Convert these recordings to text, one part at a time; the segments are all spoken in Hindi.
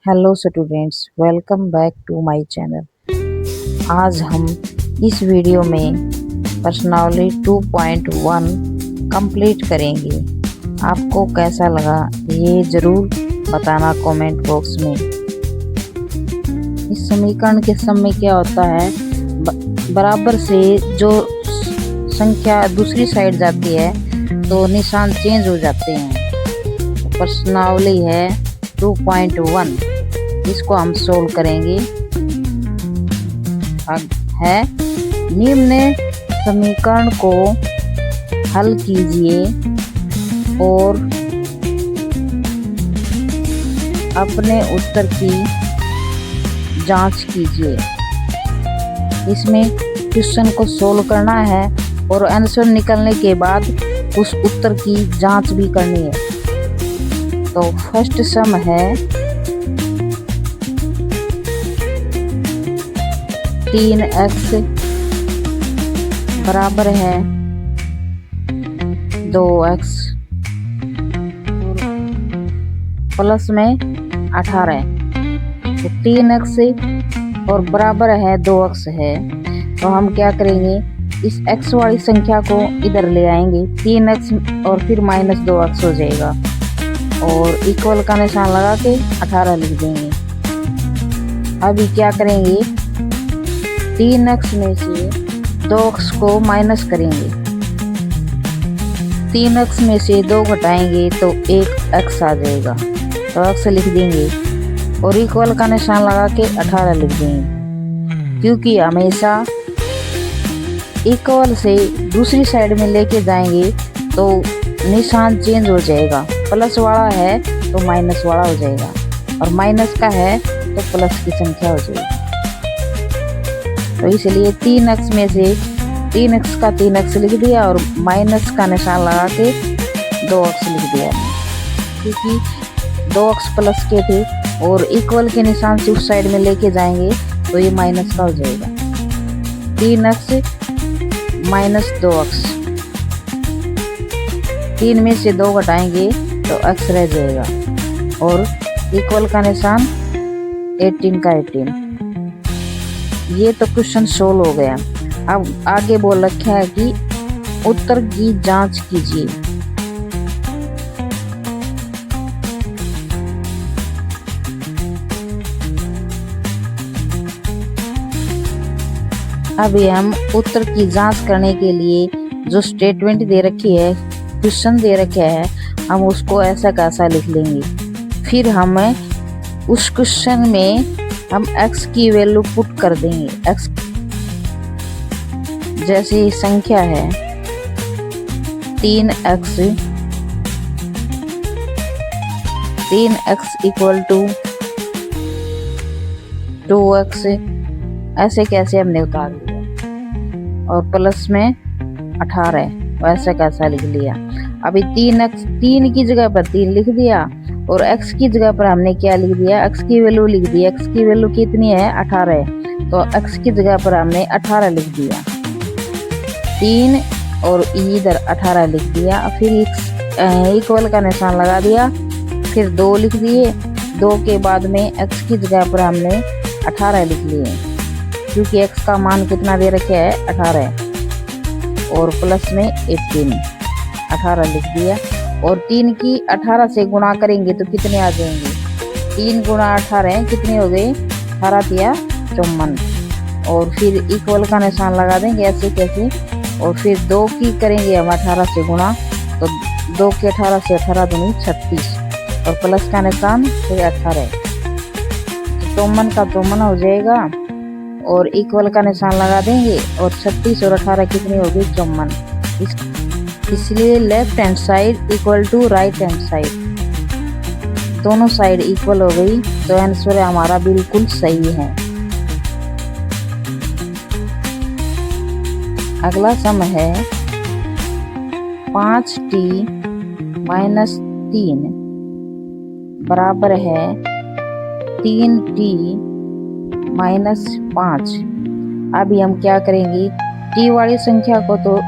Hello students, welcome back to my channel. आज हम इस वीडियो में पर्सनालिटी 2.1 कंप्लीट करेंगे। आपको कैसा लगा ये ज़रूर बताना कमेंट बॉक्स में। इस समीकरण के समय क्या होता है, बराबर से जो संख्या दूसरी साइड जाती है तो निशान चेंज हो जाते हैं। पर्सनालिटी है 2.1, इसको हम सोल्व करेंगे। है निम्न समीकरण को हल कीजिए और अपने उत्तर की जांच कीजिए। इसमें क्वेश्चन को सोल्व करना है और आंसर निकलने के बाद उस उत्तर की जांच भी करनी है। तो फर्स्ट सम है 3x बराबर है 2x प्लस में 18। तो 3x और बराबर है 2x है, तो हम क्या करेंगे, इस x वाली संख्या को इधर ले आएंगे, 3x और फिर माइनस 2x हो जाएगा और इक्वल का निशान लगा के 18 लिख देंगे। अभी क्या करेंगे, 3x में से 2x को माइनस करेंगे, 3x में से 2 घटाएंगे तो 1x आ जाएगा, तो x लिख देंगे और इक्वल का निशान लगा के 18 लिख देंगे। क्योंकि हमेशा इक्वल से दूसरी साइड में लेके जाएंगे तो निशान चेंज हो जाएगा। प्लस वाला है तो माइनस वाला हो जाएगा और माइनस का है तो प्लस की संख्या हो जाएगी। तो इसलिए 3x में से 3x का 3x लिख दिया और माइनस का निशान लगा के 2x लिख दिया, क्योंकि 2x प्लस के थे और इक्वल के निशान से उस साइड में लेके जाएंगे तो ये माइनस का हो जाएगा। 3x माइनस 2x, 3 में से 2 घटाएंगे तो x रह जाएगा और इक्वल का निशान 18 का 18। ये तो क्वेश्चन सोल्व हो गया। अब आगे बोल रखा है कि उत्तर की जांच कीजिए। अभी हम उत्तर की जांच करने के लिए जो स्टेटमेंट दे रखी है, क्वेश्चन दे रखा है, हम उसको ऐसा कैसा लिख लेंगे। फिर हम उस क्वेश्चन में हम x की वैल्यू पुट कर देंगे। x जैसे संख्या है 3x इक्वल टू 2x, ऐसे कैसे हमने उतार लिया और प्लस में 18 वैसे कैसा लिख लिया। अभी 3x 3 की जगह पर 3 लिख दिया और x की जगह पर हमने क्या लिख दिया, x की वैल्यू लिख दी। x की वैल्यू कितनी है, 18 है, तो x की जगह पर हमने 18 लिख दिया, 3 और इधर 18 लिख दिया। फिर इक्वल का निशान लगा दिया, फिर 2 लिख दिए, 2 के बाद में x की जगह पर हमने 18 लिख लिए, क्योंकि x का मान कितना दे रखा है, 18 और प्लस में 18 लिख दिया। और 3 की 18 से गुणा करेंगे तो कितने आ जाएंगे, 3 गुणा 18 कितने हो गए, 18 या 54 और फिर इक्वल का निशान लगा देंगे ऐसे कैसे। और फिर 2 की करेंगे हम 18 से गुणा, तो 2 के 18 से 18 दूनी 36 और प्लस का निशान फिर 18, तो 54 का 54 हो जाएगा और इक्वल का निशान लगा देंगे और 36 और 18 कितनी हो गई, 54। इसलिए left hand side equal to right hand side, दोनों साइड इक्वल हो गई, तो आंसर हमारा बिल्कुल सही है। अगला सम है 5t माइनस 3 बराबर है 3t माइनस 5। अभी हम क्या करेंगे, t वाली संख्या को तो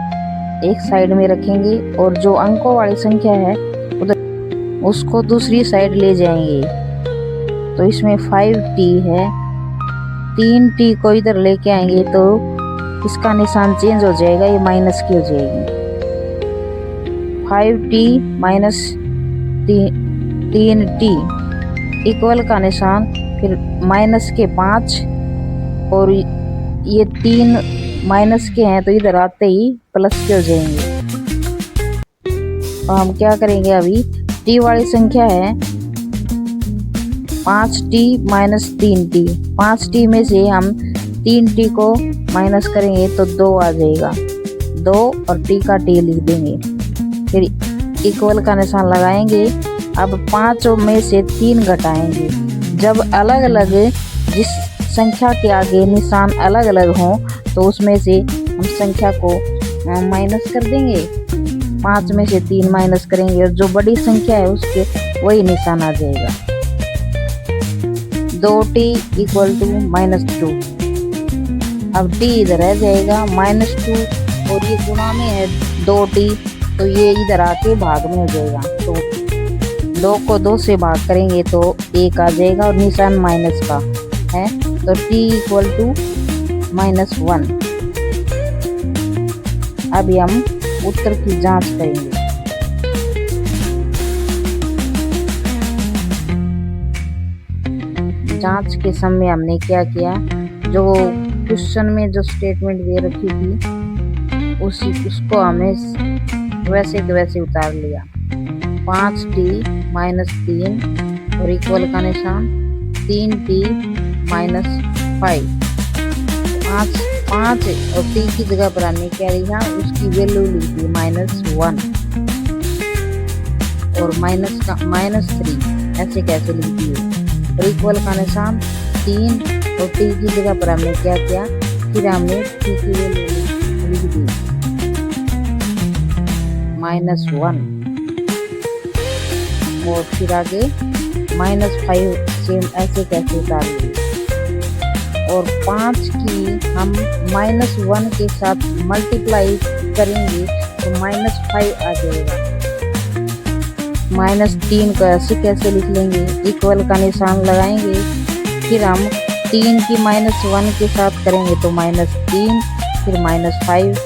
एक साइड में रखेंगे और जो अंकों वाली संख्या है उधर उसको दूसरी साइड ले जाएंगे। तो इसमें 5t है। 3t को इधर लेके आएंगे तो इसका निशान चेंज हो जाएगा, ये माइनस की हो जाएगी। 5t माइनस 3t इक्वल का निशान, फिर माइनस के 5 और ये 3 माइनस के हैं तो इधर आते ही प्लस के हो जाएंगे। तो हम क्या करेंगे, अभी t वाली संख्या है 5t माइनस 3t। 5t में से हम 3t को माइनस करेंगे तो 2 आ जाएगा, 2 और t का t लिख देंगे, फिर इक्वल का निशान लगाएंगे। अब 5 में से 3 घटाएंगे। जब अलग अलग जिस संख्या के आगे निशान अलग अलग हों तो उसमें से हम संख्या को माइनस कर देंगे। 5 में से 3 माइनस करेंगे और जो बड़ी संख्या है उसके वही निशान आ जाएगा। 2t equal to -2। अब t इधर आ जाएगा -2 और ये गुणा में है 2t तो ये इधर आके भाग में हो जाएगा। तो 2 को 2 से भाग करेंगे तो 1 आ जाएगा और निशान माइनस का है, तो t इक्वल टू -1। अभी हम उत्तर की जांच करेंगे। जांच के समय हमने क्या किया, जो क्वेश्चन में जो स्टेटमेंट दे रखी थी उसको हमें वैसे के वैसे उतार लिया। 5t माइनस 3 और इक्वल का निशान 3t माइनस 5। 5 और t की जगह पर हमने क्या लिखा, उसकी वैल्यू ली थी -1 और -3, ऐसे कैसे लिख दिए। और इक्वल का निशान 3 और t की जगह पर हमने क्या किया, फिर हमने t की वैल्यू लिख दी -1 और फिर आगे -5 सेम ऐसे कैसे उतार लिए। और 5 की हम -1 के साथ मल्टीप्लाई करेंगे तो -5 आ जाएगा। -3 को ऐसे कैसे लिख लेंगे, इक्वल का निशान लगाएंगे, फिर हम 3 की -1 के साथ करेंगे तो -3, फिर -5।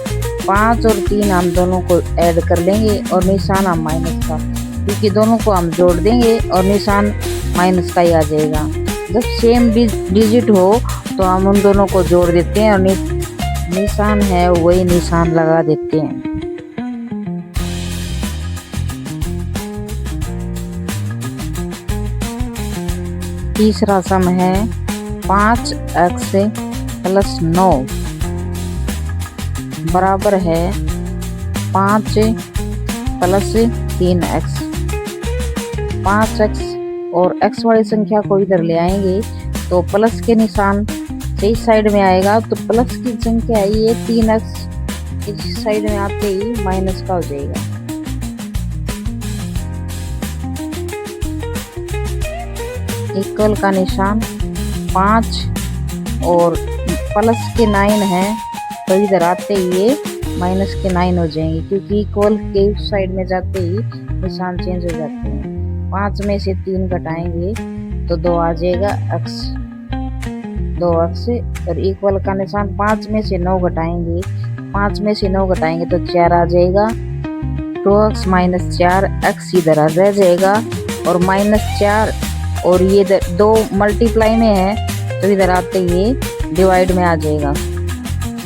5 और 3 हम दोनों को ऐड कर लेंगे और निशान हम माइनस का, क्योंकि दोनों को हम जोड़ देंगे और निशान माइनस का ही आ जाएगा। जब सेम डिजिट हो तो हम उन दोनों को जोड़ देते हैं और निशान है वही निशान लगा देते हैं। तीसरा सम है 5x प्लस 9 बराबर है 5 प्लस 3x। 5x और x वाली संख्या को इधर ले आएंगे तो प्लस के निशान से इस साइड में आएगा, तो प्लस की संख्या है ये 3x, इस साइड में आते ही माइनस का हो जाएगा। इक्वल का निशान 5 और प्लस के 9 है तो इधर आते ही ये माइनस के 9 हो जाएंगे, क्योंकि इक्वल के उस साइड में जाते ही निशान चेंज हो जाते हैं। 5 में से 3 घटाएंगे तो 2 आ जाएगा x, 2x और इक्वल का निशान 5 में से 9 घटाएंगे, 5 में से 9 घटाएंगे तो 4 आ जाएगा। 2x माइनस 4, x इधर आ जाएगा और -4 और ये 2 मल्टीप्लाई में है तो इधर आते ही डिवाइड में आ जाएगा।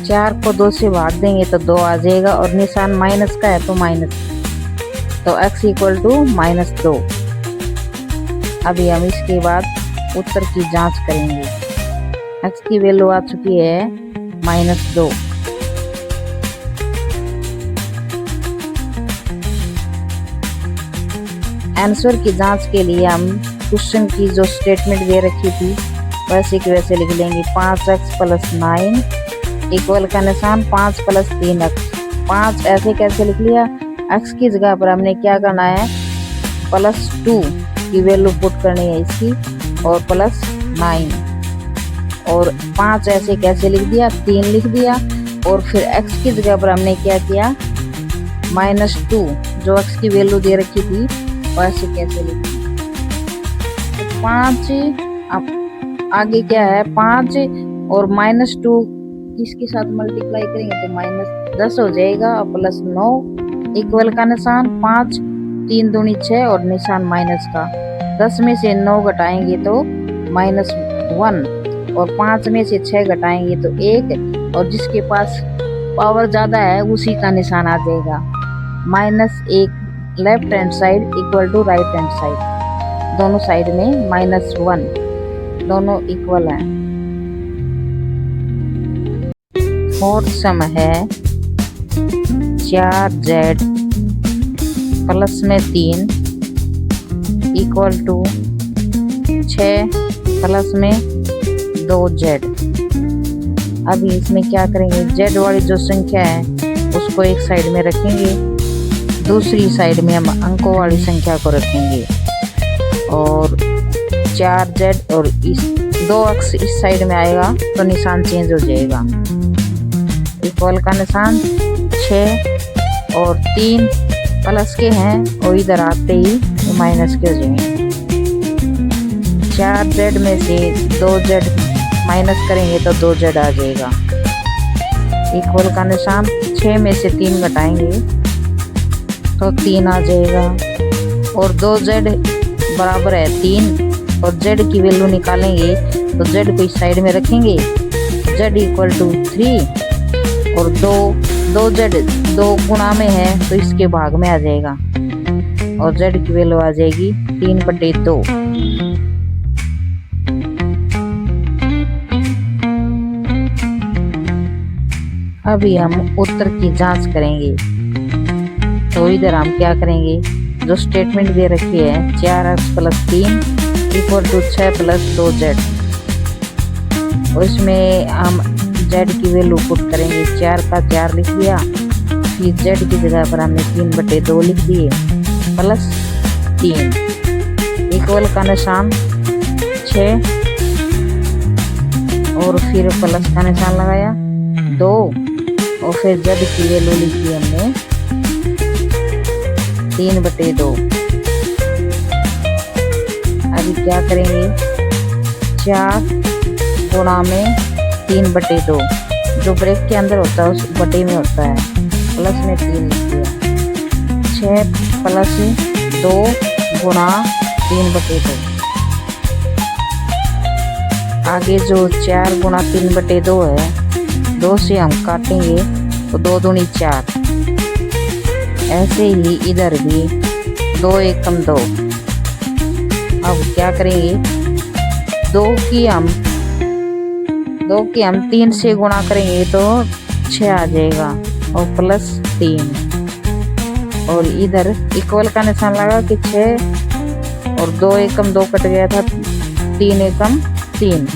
4 को 2 से भाग देंगे तो 2 आ जाएगा और निशान माइनस का है तो माइनस, तो x इक्वल टू -2। अभी हम इसके बाद उत्तर की जांच करेंगे। x की वैल्यू आ चुकी है -2। आंसर की जांच के लिए हम क्वेश्चन की जो स्टेटमेंट दे रखी थी वैसे की वैसे लिख लेंगे। 5x प्लस 9 इक्वल का निशान 5 प्लस 3x। 5 ऐसे कैसे लिख लिया, x की जगह पर हमने क्या करना है, +2 की वैल्यू पुट करनी है इसकी और +9 और 5 ऐसे कैसे लिख दिया, 3 लिख दिया और फिर x की जगह पर हमने क्या किया, -2 जो x की वैल्यू दे रखी थी वैसे कैसे लिख दी। 5 अब आगे क्या है, 5 और -2 किसके साथ मल्टीप्लाई करेंगे तो -10 हो जाएगा, और प्लस 9 इक्वल का निशान 5 3 दूनी 6 और निशान माइनस का। 10 में से 9 घटाएंगे तो -1 और 5 में से 6 घटाएंगे तो 1, और जिसके पास पावर ज़्यादा है उसी का निशान आ जाएगा। -1 left hand side equal to right hand side, दोनों साइड में -1, दोनों इक्वल हैं। फोर्थ सम है 4z प्लस में 3 इक्वल टू 6 प्लस में 2z। अभी इसमें क्या करेंगे, z वाली जो संख्या है उसको एक साइड में रखेंगे, दूसरी साइड में हम अंकों वाली संख्या को रखेंगे, और 4z और इस 2 अक्स इस साइड में आएगा तो निशान चेंज हो जाएगा। इक्वल का निशान 6 और 3 प्लस के हैं और इधर आते ही माइनस के हो जाएंगे। 4z में से 2z माइनस करेंगे तो 2z आ जाएगा। इक्वल का निशान 6 में से 3 घटाएंगे तो 3 आ जाएगा, और 2z बराबर है 3 और z की वैल्यू निकालेंगे तो z को इस साइड में रखेंगे, z इक्वल टू 3 और 2z 2 गुणा में है तो इसके भाग में आ जाएगा, और z की वैल्यू आ जाएगी 3/2। अभी हम उत्तर की जांच करेंगे, तो इधर हम क्या करेंगे, जो स्टेटमेंट दे रखी है 4x + 3 इक्वल टू 6 + 2z, उसमें हम z की वैल्यू पुट करेंगे। 4 का 4 लिख दिया, फिर z की जगह पर हमने 3/2 लिख दिए प्लस 3 इक्वल का निशान 6 और फिर प्लस का निशान लगाया 2 और फिर z की वैल्यू लिखी हमने 3/2। अभी क्या करेंगे, 4 गुणा में 3/2, जो ब्रेक के अंदर होता है उस बटे में होता है, प्लस में 3 लिख दिया। 6 प्लस 2 गुणा 3/2। आगे जो 4 गुणा 3/2 है, 2 से हम काटेंगे तो 2 दूनी 4, ऐसे ही इधर भी 2 एकम 2। अब क्या करेंगे, 2 की हम 3 से गुणा करेंगे तो 6 आ जाएगा और प्लस 3, और इधर इक्वल का निशान लगा कि 6 और 2 एकम 2 कट गया था, 3 एकम 3,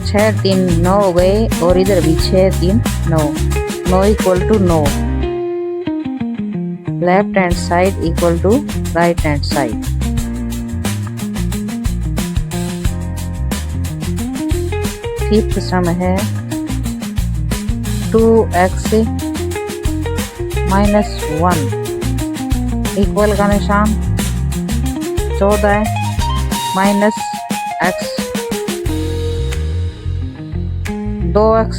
6 3 9 हो गए, और इधर भी 6 3 9, 9 equal to 9। Left hand side equal to right hand side. Fifth sum है 2x - 1 इक्वल का निशान 14 माइनस x 2x,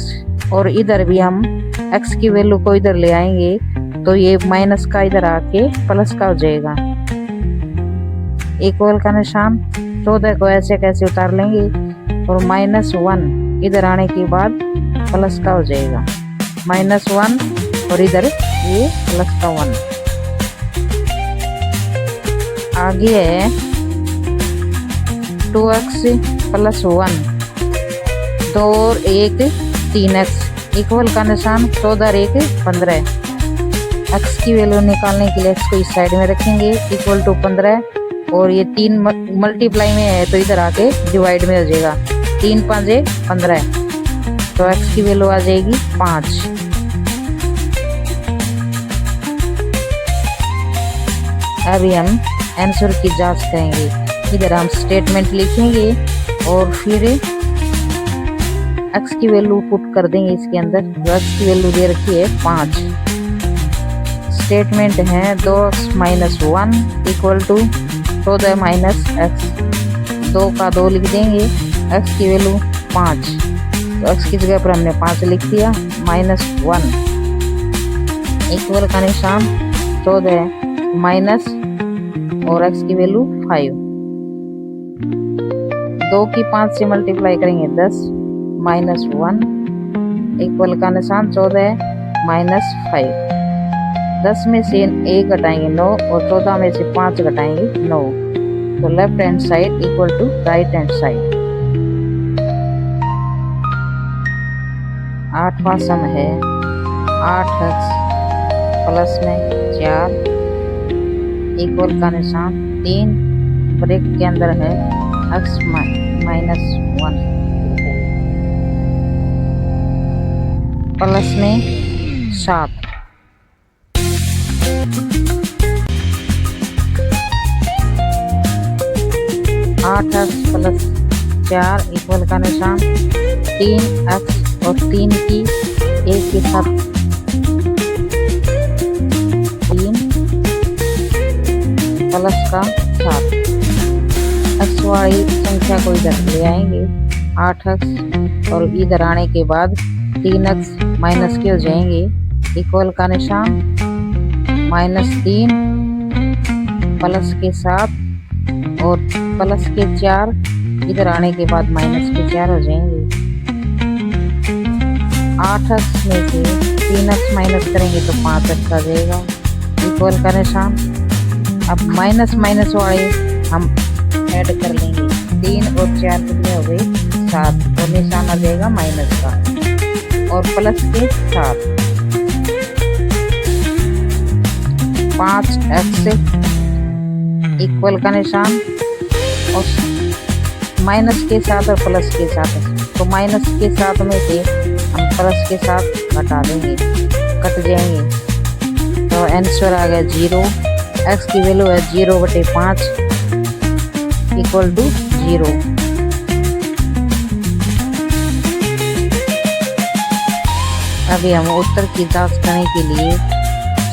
और इधर भी हम x की वैल्यू को इधर ले आएंगे तो ये माइनस का इधर आके प्लस का हो जाएगा। इक्वल का निशान 14 को ऐसे कैसे उतार लेंगे, और -1 इधर आने के बाद प्लस का हो जाएगा, -1 और इधर ये प्लस का 1। आगे है 2x + 1, 2 और 1 3x इक्वल का निशान 14 और 1 15। x की वैल्यू निकालने के लिए x को इस साइड में रखेंगे इक्वल टू 15, और ये 3 मल्टीप्लाई में है तो इधर आके डिवाइड में हो जाएगा, 3 5 15, तो x की वैल्यू आ जाएगी 5। अभी हम आंसर की जांच करेंगे, इधर हम स्टेटमेंट लिखेंगे और फिर x की वैल्यू पुट कर देंगे इसके अंदर, जो x की वैल्यू दे रखी है 5। स्टेटमेंट है 2x - 1 इक्वल टू 14 - x, 2 का 2 लिख देंगे, x की वैल्यू 5, तो x की जगह पर हमने 5 लिख दिया, -1 इक्वल का निशान 14 माइनस और x की वैल्यू 5, 2 की 5 से मल्टीप्लाई करेंगे 10 -1 इक्वल का निशान 14 -5, 10 में से 1 घटाएंगे 9 और 14 में से 5 घटाएंगे 9, तो left hand side equal to right hand side. 8वां सम है 8x प्लस में 4 इक्वल का निशान 3 ब्रैकेट के अंदर है x -1 प्लस में 7 8x प्लस 4 इक्वल का निशान 3x और 3 की 1 के साथ 3 प्लस का 7, x वाली संख्या को इधर ले आएंगे 8x और इधर आने के बाद 3x माइनस के हो जाएंगे, इक्वल का निशान -3 प्लस के 7 और प्लस के 4 इधर आने के बाद माइनस के 4 हो जाएंगे। 8x में से 3x माइनस करेंगे तो 5x आ जाएगा, इक्वल का निशान। अब माइनस माइनस वाले हम ऐड कर लेंगे, 3 और 4 कितने हो गए 7 और निशान आ जाएगा माइनस का, और प्लस के 7 5x इक्वल का निशान और माइनस के 7 और प्लस के 7, तो माइनस के 7 में से हम प्लस के 7 घटा देंगे, कट जाएंगे, तो आंसर आ गया 0। x की वैल्यू है 0/5 इक्वल टू 0। अभी हम उत्तर की जांच करने के लिए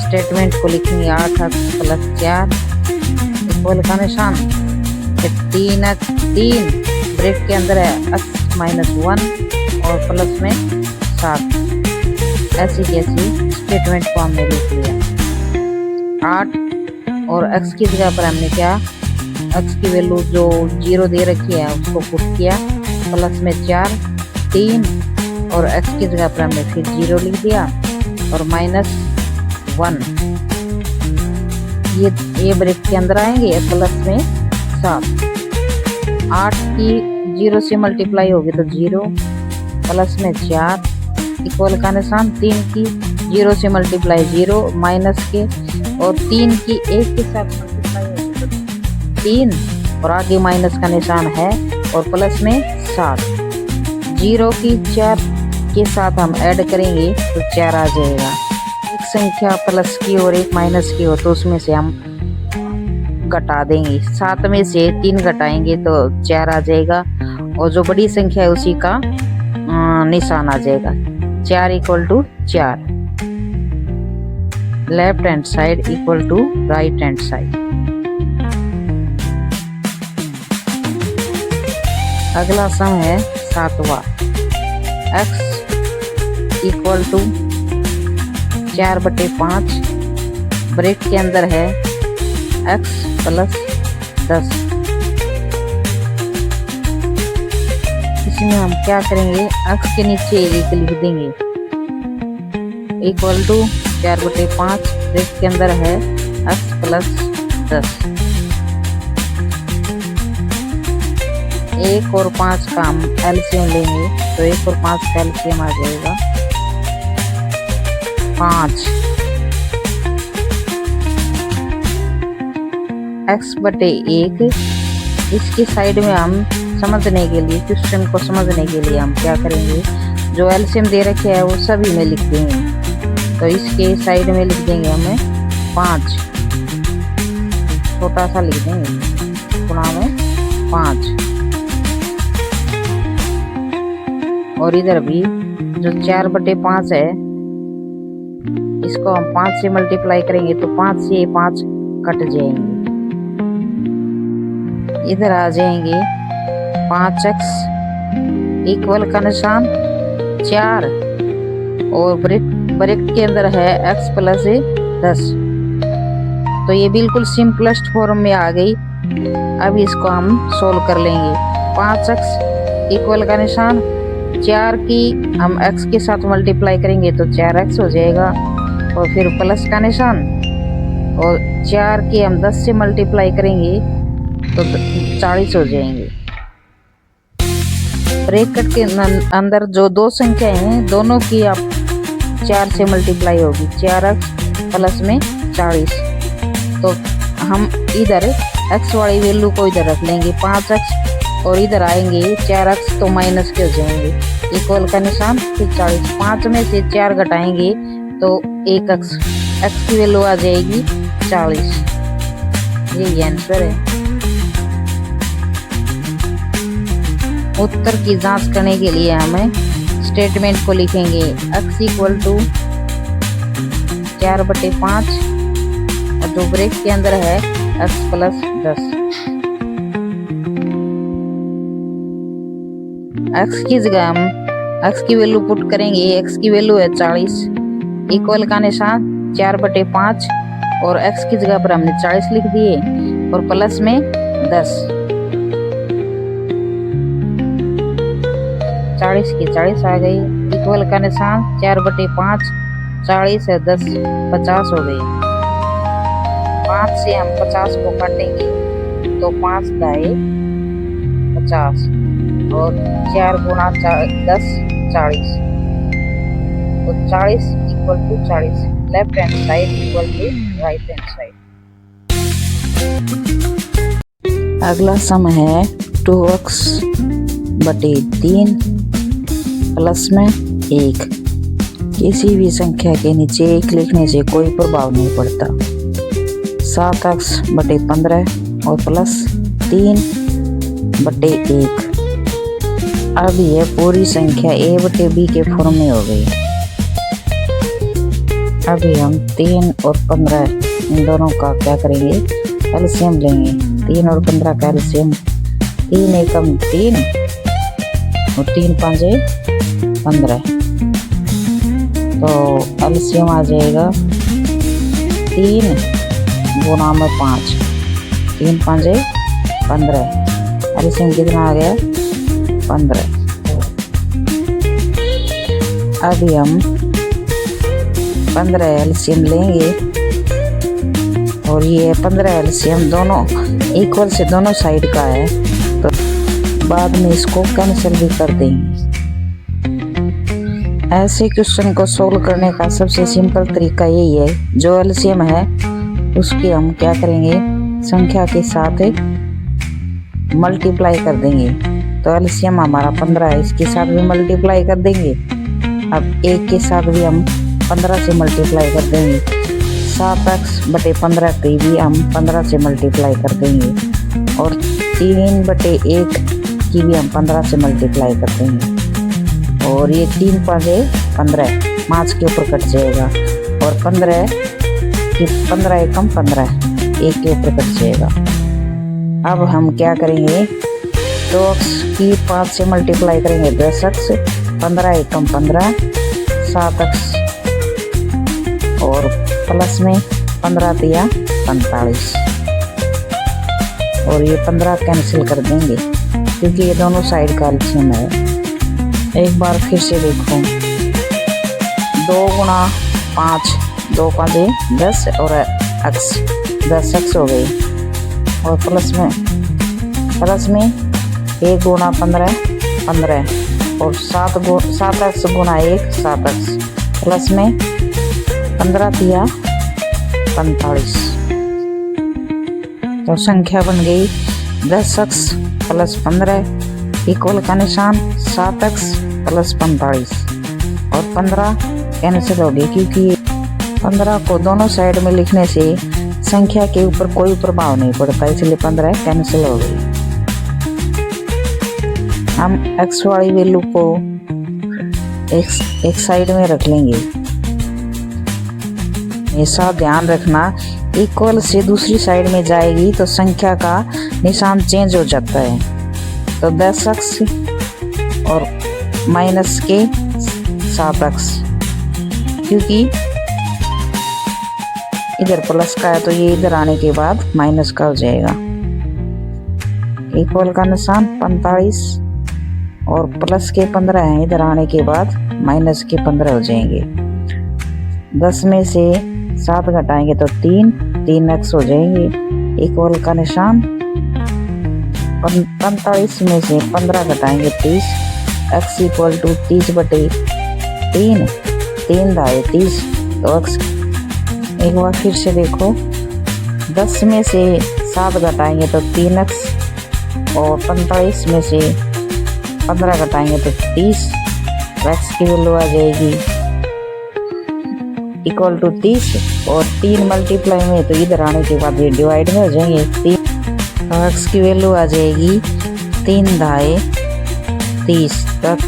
स्टेटमेंट को लिखेंगे 8x प्लस 4 इक्वल का निशान 3x 3 ब्रैकेट के अंदर है x -1 और प्लस में 7, ऐसी कैसी स्टेटमेंट को हमने लिख लिया। 8 और x की जगह पर हमने क्या, x की वैल्यू जो 0 दे रखी है उसको पुट किया, प्लस में 4 3 और x की जगह पर हमने फिर 0 लिख दिया और -1 ये ब्रैकेट के अंदर आएंगे, प्लस में 7 8 की 0 से मल्टीप्लाई होगी तो 0 प्लस में 4 इक्वल का निशान 3 की 0 से मल्टीप्लाई 0 माइनस के और 3 की 1 के साथ मल्टीप्लाई होगी तो 3 और आगे माइनस का निशान है और प्लस में 7, 0 की 4 के साथ हम ऐड करेंगे तो 4 आ जाएगा। एक संख्या प्लस की और एक माइनस की हो तो उसमें से हम घटा देंगे, 7 में से 3 घटाएंगे तो 4 आ जाएगा और जो बड़ी संख्या है उसी का निशान आ जाएगा, 4 equal to 4। Left hand side equal to right hand side. अगला सम है 7वां, x इक्वल टू 4/5 ब्रैकेट के अंदर है x प्लस 10। इसमें हम क्या करेंगे, x के नीचे 1 लिख देंगे, इक्वल टू 4/5 ब्रैकेट के अंदर है x प्लस 10। 1 और 5 का हम एलसीएम लेंगे तो 1 और 5 का एलसीएम आ जाएगा 5। x/1 इसकी साइड में हम समझने के लिए, क्वेश्चन को समझने के लिए हम क्या करेंगे, जो एलसीएम दे रखे है वो सभी में लिख देंगे, तो इसके साइड में लिख देंगे हमें 5, छोटा सा लिख देंगे गुणा में 5, और इधर भी जो 4/5 है इसको हम 5 से मल्टीप्लाई करेंगे तो 5 से 5 कट जाएंगे, इधर आ जाएंगे 5x इक्वल का निशान 4 और ब्रैकेट के अंदर है x प्लस 10। तो ये बिल्कुल सिंपलेस्ट फॉर्म में आ गई। अब इसको हम सोल्व कर लेंगे। 5x इक्वल का निशान 4 की हम x के साथ मल्टीप्लाई करेंगे तो 4x हो जाएगा, और फिर प्लस का निशान, और 4 की हम 10 से मल्टीप्लाई करेंगे तो 40 हो जाएंगे। ब्रैकेट के अंदर जो दो संख्या हैं दोनों की आप 4 से मल्टीप्लाई होगी, 4x प्लस में 40। तो हम इधर x वाली वैल्यू को इधर रख लेंगे 5x, और इधर आएंगे 4x तो माइनस के हो जाएंगे, इक्वल का निशान फिर 40। 5 में से 4 घटाएंगे तो 1x, x की वैल्यू आ जाएगी 40। यही आंसर है। उत्तर की जांच करने के लिए हमें स्टेटमेंट को लिखेंगे x इक्वल टू 4/5 और जो ब्रैकेट के अंदर है x प्लस 10। x की जगह हम x की वैल्यू पुट करेंगे, x की वैल्यू है 40, इक्वल का निशान 4/5 और x की जगह पर हमने 40 लिख दिए और प्लस में 10। 40 की 40 आ गई, इक्वल का निशान 4/5, 40 है 10, 50 हो गई। 5 से हम 50 को काटेंगे तो 5 दाए 50 और 4 गुणा 10 40। तो 40 equal to 40, left hand side equal to right hand side. अगला सम है 2x/3 प्लस में 1। किसी भी संख्या के नीचे 1 लिखने से कोई प्रभाव नहीं पड़ता। 7x/15 और प्लस 3/1। अब यह पूरी संख्या a/b के फॉर्म में हो गई। अभी हम 3 और 15 इन दोनों का क्या करेंगे, एलसीएम लेंगे। 3 और 15 का एलसीएम 3 एकम 3 और 3 पांचे 15। तो एलसीएम आ जाएगा 3 गुना में 5, 3 पांचे 15। एलसीएम कितना आ गया 15। अभी हम 15 एलसीएम लेंगे और ये 15 एलसीएम दोनों इक्वल से दोनों साइड का है, तो बाद में इसको कैंसिल भी कर देंगे। ऐसे क्वेश्चन को सोल्व करने का सबसे सिंपल तरीका यही है, जो एलसीएम है उसकी हम क्या करेंगे, संख्या के साथ मल्टीप्लाई कर देंगे। तो एलसीएम हमारा 15 है, इसके साथ भी मल्टीप्लाई कर देंगे। अब 1 के साथ भी हम 15 से मल्टीप्लाई कर देंगे। 7x/15 की भी हम 15 से मल्टीप्लाई कर देंगे और 3/1 की भी हम 15 से मल्टीप्लाई कर देंगे। और ये 3 पांचे 15, 5 के ऊपर कट जाएगा और 15 की 15 एकम 15, 1 के ऊपर कट जाएगा। अब हम क्या करेंगे, 2x की 5 से मल्टीप्लाई करेंगे 10x, 15 एकम 15, 7x और प्लस में 15 दिया 45 और ये 15 कैंसिल कर देंगे क्योंकि ये दोनों साइड का एलसीएम है। एक बार फिर से देखो, 2 गुणा 5, 2 पांचे 10 और x 10x हो गई और प्लस में 1 गुणा 15 15 और 7x गुणा 1 7x प्लस में 15 दिया 45। तो संख्या बन गई 10x प्लस 15 इक्वल का निशान 7x प्लस 45 और 15 कैंसिल हो गई क्योंकि 15 को दोनों साइड में लिखने से संख्या के ऊपर कोई प्रभाव नहीं पड़ता, इसलिए 15 कैंसिल हो गई। हम x वाली वैल्यू को एक साइड में रख लेंगे। ऐसा ध्यान रखना, इक्वल से दूसरी साइड में जाएगी तो संख्या का निशान चेंज हो जाता है। तो 10x और माइनस के 7x, क्योंकि इधर प्लस का है तो ये इधर आने के बाद माइनस का हो जाएगा। इक्वल का निशान 45 और प्लस के 15 है, इधर आने के बाद माइनस के 15 हो जाएंगे। 10 में से 7 घटाएंगे तो 3x हो जाएंगे। इक्वल का निशान 45 में से 15 घटाएंगे 30, x इक्वल टू 30/3, 3 दाए 30, तो x एक बार फिर से देखो, 10 में से 7 घटाएंगे तो 3x और 45 में से 15 घटाएंगे तो 30, x की वैल्यू आ जाएगी इक्वल टू 30 और 3 मल्टीप्लाई में तो इधर आने के बाद ये डिवाइड में हो जाएंगे 3, तो x की वैल्यू आ जाएगी 3 दाए 30, तक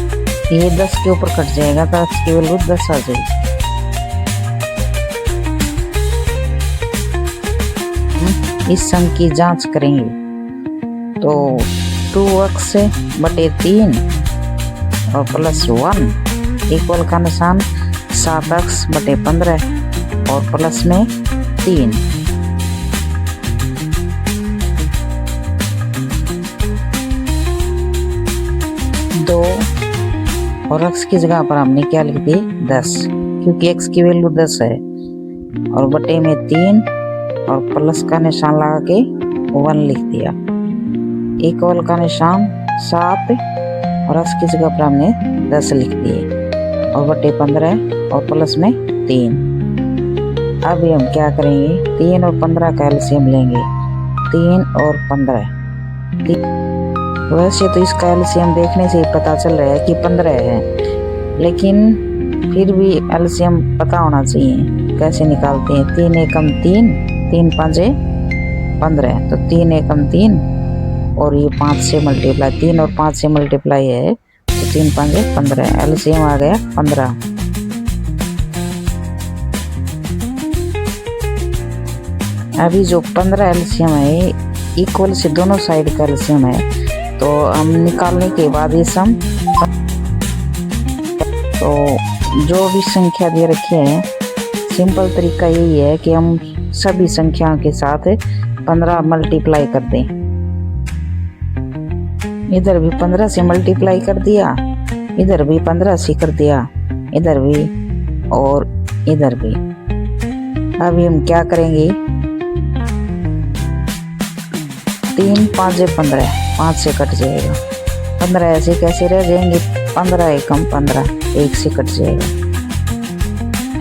ये 10 के ऊपर कट जाएगा तो x की वैल्यू 10 आ जाएगी। इस सम की जांच करेंगे तो 2x/3 और प्लस 1 इक्वल का निशान 7x/15 और प्लस में 3। दो और x की जगह पर हमने क्या लिख दी 10, क्योंकि x की वैल्यू 10 है, और बटे में 3 और प्लस का निशान लगा के 1 लिख दिया। इक्वल का निशान 7 और x की जगह पर हमने 10 लिख दिए और बटे 15 और प्लस में 3। अभी हम क्या करेंगे, 3 और 15 का एलसीएम लेंगे। 3 और 15, वैसे तो इसका एलसीएम देखने से ही पता चल रहा है कि 15 है, लेकिन फिर भी एलसीएम पता होना चाहिए। कैसे निकालते हैं, 3 एकम 3, 3 5 15, तो 3 एकम 3 और ये 5 से मल्टीप्लाई, 3 और 5 से मल्टीप्लाई है तो 3 5 15, एलसीएम आ गया 15। अभी जो 15 एलसीएम है इक्वल से दोनों साइड का एलसीएम है, तो हम निकालने के बाद ये सम, तो जो भी संख्या दे रखी है सिंपल तरीका यही है कि हम सभी संख्याओं के साथ 15 मल्टीप्लाई कर दें। इधर भी 15 से मल्टीप्लाई कर दिया, इधर भी 15 से कर दिया, इधर भी और इधर भी। अभी हम क्या करेंगे, 3 5 15, 5 से कट जाएगा, 15 ऐसे कैसे रह जाएंगे, 15 एकम 15, 1 से कट जाएगा।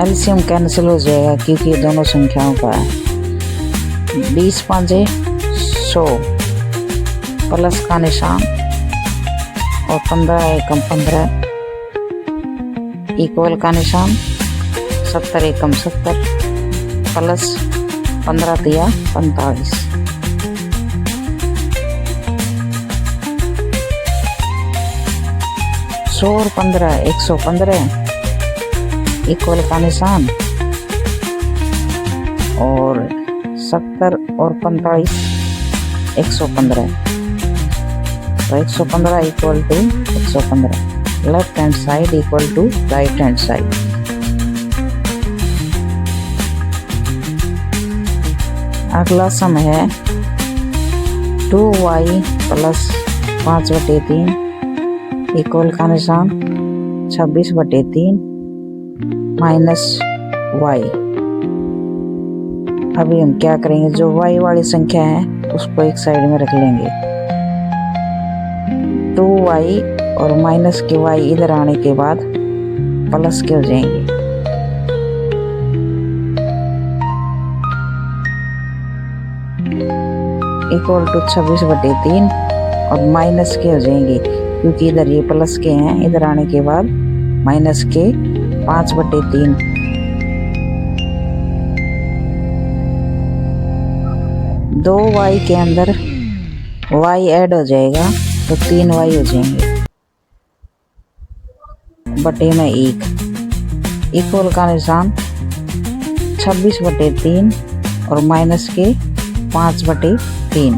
एलसीएम कैंसिल हो जाएगा क्योंकि ये दोनों संख्याओं का है। 20 5 100 प्लस का निशान और 15 एकम 15 इक्वल का निशान, 70 एकम 70 प्लस 15 दिया 45। 100 और 15 115 इक्वल का निशान, और 70 और 45 115, तो 115 equal to 115, left hand side equal to right hand side. अगला सम है 2y प्लस 5/3 इक्वल का निशान 26/3 माइनस y। अभी हम क्या करेंगे, जो y वाली संख्या है उसको एक साइड में रख लेंगे। 2y और माइनस के y इधर आने के बाद प्लस के हो जाएंगे। इक्वल टू 26/3 और माइनस के हो जाएंगे, क्योंकि इधर ये प्लस के हैं, इधर आने के बाद माइनस के 5/3। दो y के अंदर y ऐड हो जाएगा तो 3y हो जाएंगे बटे में 1। इक्वल का निशान 26/3 और माइनस के 5/3।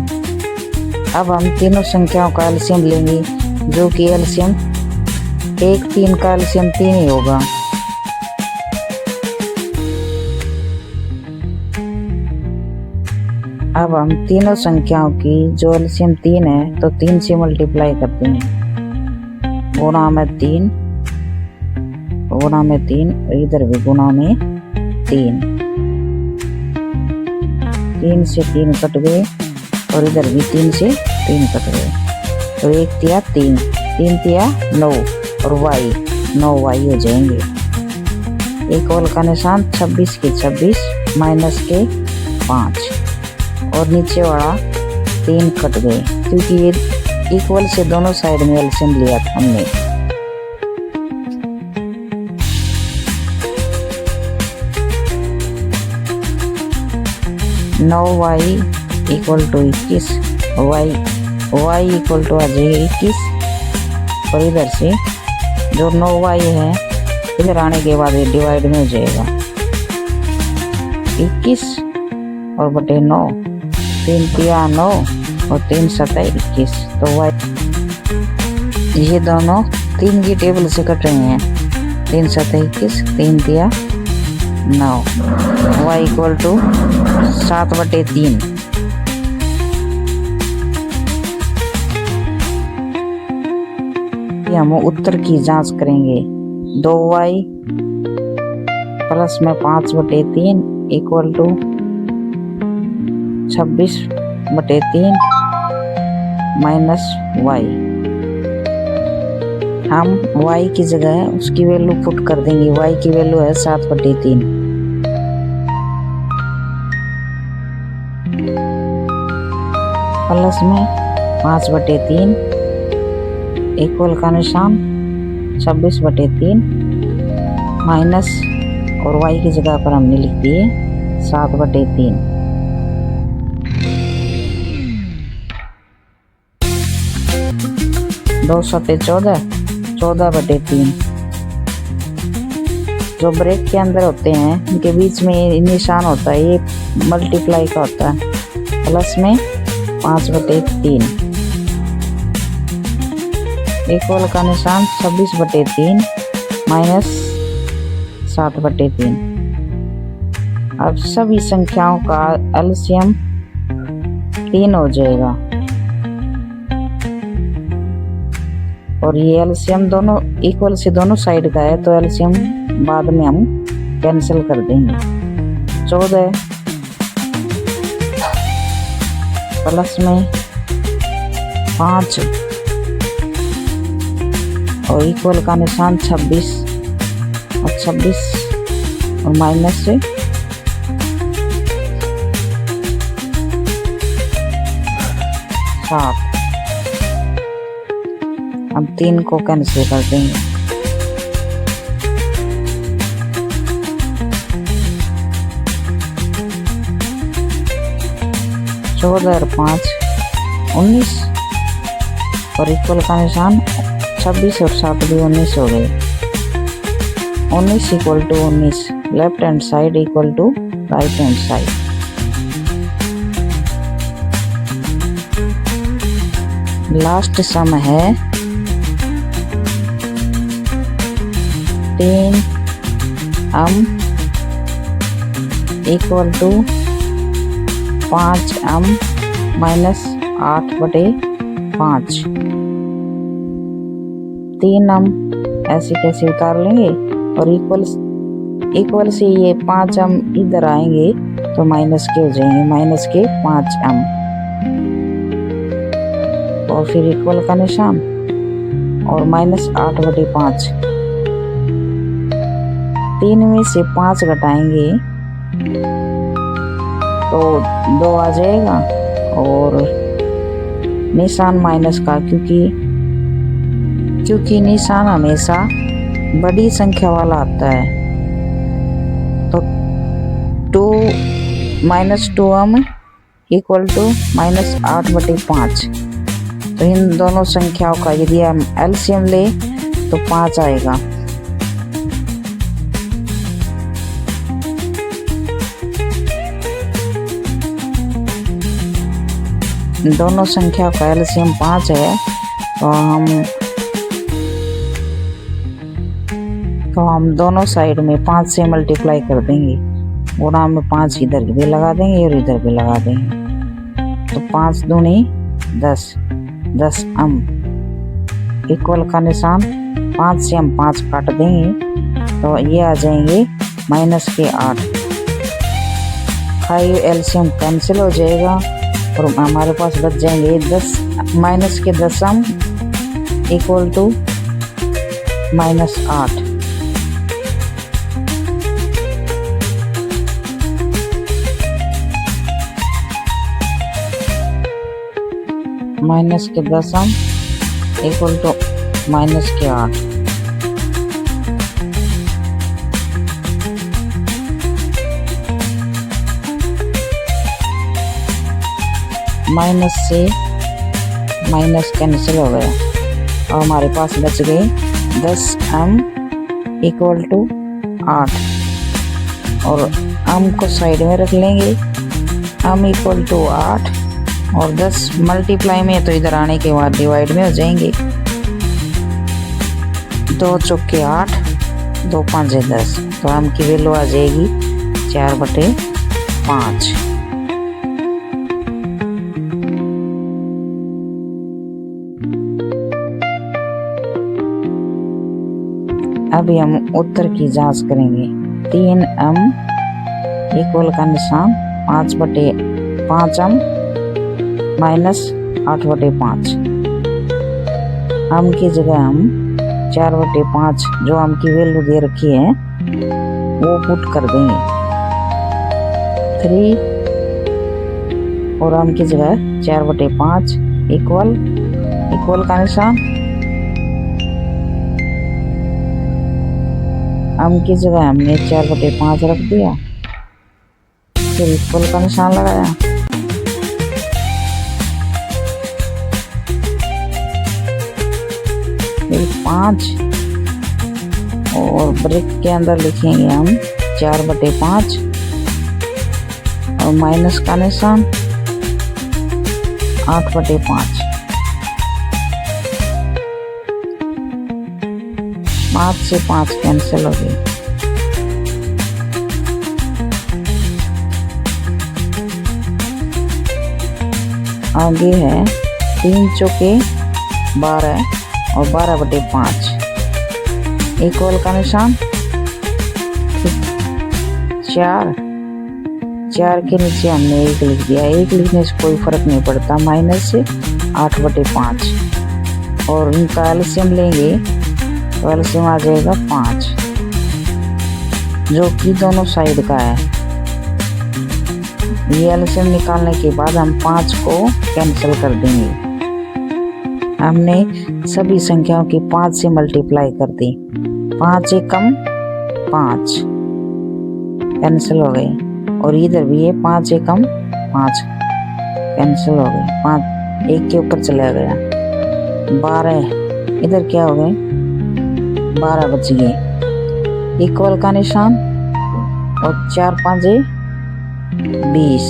अब हम तीनों संख्याओं का एलसीएम लेंगे, जो कि एलसीएम 1 3 का एलसीएम 3 ही होगा। अब हम तीनों संख्याओं की जो एलसीएम 3 है तो 3 से मल्टीप्लाई करते हैं। गुणा में 3, गुणा में 3, इधर भी गुणा में 3। 3 से 3 कट गए और इधर भी 3 से 3 कट गए, तो 1 तिया 3, 3 तिया 9 और y 9 y हो जाएंगे। इक्वल का निशान 26 के 26 माइनस के 5 और नीचे वाला 3 कट गए, क्योंकि ये इक्वल से दोनों साइड में एलसीएम लिया था हमने। नौ y equal to 21, y equal to आ जाएगा 21 और इधर से जो 9y है इधर आने के बाद ये डिवाइड में हो जाएगा 21 और बटे 9, 3 तिया 9 और 3 सतह 21, तो y ये दोनों 3 की टेबल से कट रहे हैं। 3 सतह 21, 3 तिया 9, y इक्वल टू 7/3। हम उत्तर की जांच करेंगे। 2y प्लस में 5/3 इक्वल टू 26/3 माइनस y। हम y की जगह उसकी वैल्यू पुट कर देंगे। y की वैल्यू है 7/3। प्लस में 5/3 इक्वल का निशान 26/3 माइनस और y की जगह पर हमने लिख दिए 7/3। 2 सतह 14, 14/3। जो ब्रेक के अंदर होते हैं इनके बीच में निशान होता है, ये मल्टीप्लाई का होता है। प्लस में 5/3 इक्वल का निशान 26/3 माइनस 7/3। अब सभी संख्याओं का एलसीएम 3 हो जाएगा और ये एलसीएम दोनों इक्वल से दोनों साइड का है, तो एलसीएम बाद में हम कैंसिल कर देंगे। 14 प्लस में 5 और इक्वल का निशान 26 और 26 और माइनस से 7। हम 3 को कैंसिल कर देंगे। चौदह और 5 19 और इक्वल का निशान 26 और 7 भी 19 हो गए। 19 equal to 19, left hand side equal to right hand side. Last sum है 3m equal to 5m minus 8/5। 3m ऐसे कैसे उतार लेंगे और इक्वल से ये 5m इधर आएंगे तो माइनस के हो जाएंगे, माइनस के 5m और फिर इक्वल का निशान और माइनस 8/5। 3 में से 5 घटाएंगे तो 2 आ जाएगा और निशान माइनस का, क्योंकि निशान हमेशा बड़ी संख्या वाला आता है, तो 2 minus 2m equal to minus 8/5। तो इन दोनों संख्याओं का यदि हम एलसीएम ले तो 5 आएगा। दोनों संख्या का एलसीएम 5 है तो हम दोनों साइड में 5 से मल्टीप्लाई कर देंगे। गुणा में 5 इधर भी लगा देंगे और इधर भी लगा देंगे। तो 5 दूनी 10, 10 अम इक्वल का निशान 5 से हम 5 काट देंगे तो ये आ जाएंगे माइनस के 8। 5 एलसीएम कैंसिल हो जाएगा और हमारे पास बच जाएंगे 10 माइनस के 10 अम इक्वल टू माइनस 8। माइनस के 10 अम इक्वल टू माइनस के 8। माइनस से माइनस कैंसिल हो गया और हमारे पास बच गए 10m इक्वल टू 8 और m को साइड में रख लेंगे। m इक्वल टू 8 और 10 मल्टीप्लाई में तो इधर आने के बाद डिवाइड में हो जाएंगे। 2 चौके 8, 2 5 10 तो m की वैल्यू आ जाएगी 4/5। अभी हम उत्तर की जांच करेंगे। 3m इक्वल का निशान 5/5m माइनस 8/5। m की जगह हम 4/5 जो m की वैल्यू दे रखी है वो पुट कर देंगे। 3 और m की जगह 4/5 इक्वल का निशान m की जगह हमने 4/5 रख दिया, फिर इक्वल का निशान लगाया। फिर 5 और ब्रेक के अंदर लिखेंगे हम 4/5 और माइनस का निशान 8/5। 5 से 5 कैंसिल हो गई। आगे है 3 चौके 12 और 12/5 इक्वल का निशान 4 के नीचे हमने 1 लिख दिया। 1 लिखने से कोई फर्क नहीं पड़ता, माइनस से 8/5 और इनका एलसीएम लेंगे तो एलसीएम आ जाएगा 5 जो कि दोनों साइड का है। ये एलसीएम निकालने के बाद हम 5 को कैंसिल कर देंगे। हमने सभी संख्याओं की 5 से मल्टीप्लाई कर दी। 5 एकम 5 कैंसिल हो गई और इधर भी है 5 एकम 5 कैंसिल हो गई। 5 1 के ऊपर चला गया। 12 इधर क्या हो गए 12 बच गए। इक्वल का निशान और 4 5 20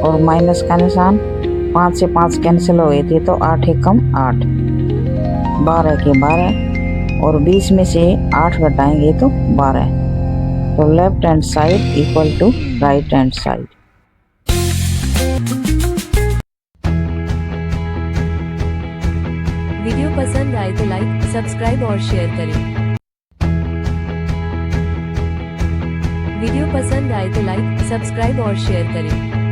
और माइनस का निशान 5 से 5 कैंसिल हो गए थे तो 8 एकम 8 12 के 12 और 20 में से 8 घटाएंगे तो 12। तो left hand side equal to right hand side. Video पसंद आए तो लाइक, सब्सक्राइब और शेयर करें। वीडियो पसंद आए तो लाइक, सब्सक्राइब और शेयर करें।